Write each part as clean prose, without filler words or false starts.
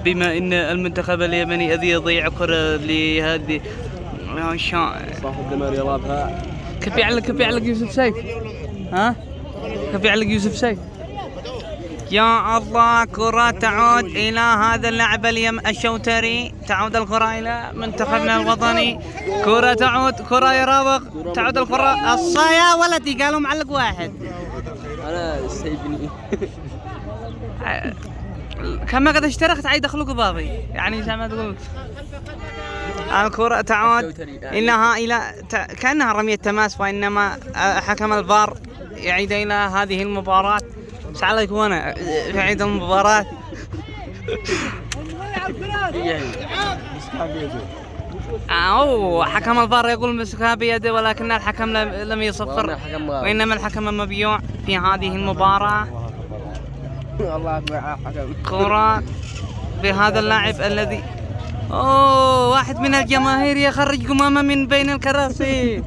بما ان المنتخب اليمني الذي يضيع كرة لهذه صاحب دمار يلعبها. كيف يعلق يوسف سيف؟ ها؟ كيف يعلق يوسف سيف؟ يا الله، كرة تعود إلى هذا اللاعب الشوتري، تعود الكرة إلى منتخبنا الوطني، كرة تعود، كرة يراوغ، تعود الكرة يا ولدي قالوا معلق واحد. أنا سيبني. كما قد اشتركت عيد أخلق باضي يعني زي ما تقول. الكرة تعود إلى كأنها رمية تماس، وإنما حكم الفار يعيد إلى هذه المباراة. ايش عليك وانا في عيد المباراة؟ حكم الفار يقول مسكها بيده، ولكن الحكم لم يصفر، وإنما الحكم مبيوع في هذه المباراة. الله حكم. كرة بهذا اللاعب الذي واحد من الجماهير يخرج قمامة من بين الكراسي.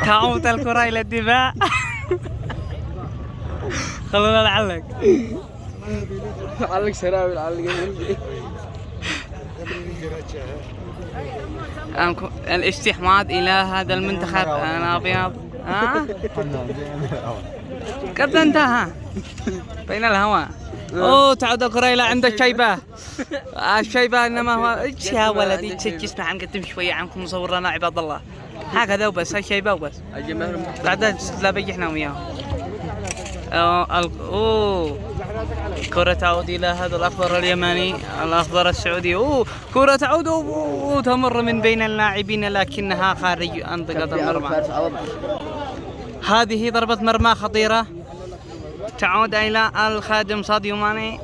تعود الكرة إلى الدفاع. خلونا نعلق. علق سراويل، علق الاستحواذ إلى هذا المنتخب الأبيض. قد انتهى بين الهواء. تعود الكرة إلى عند الشيبة. الشيبة إنما هو ايش يا ولدي تسجل عن قدم شوية عنكم مصورنا عباد الله، هكذا وبس، الشيبة وبس. بعدين لا بيجحنا وياهم. كرة تعود إلى هذا الأخضر اليمني، الأخضر السعودي. كرة تعود تمر من بين اللاعبين، لكنها خارج منطقة المرمى. هذه ضربة مرمى خطيرة تعود إلى الخادم ساديو ماني.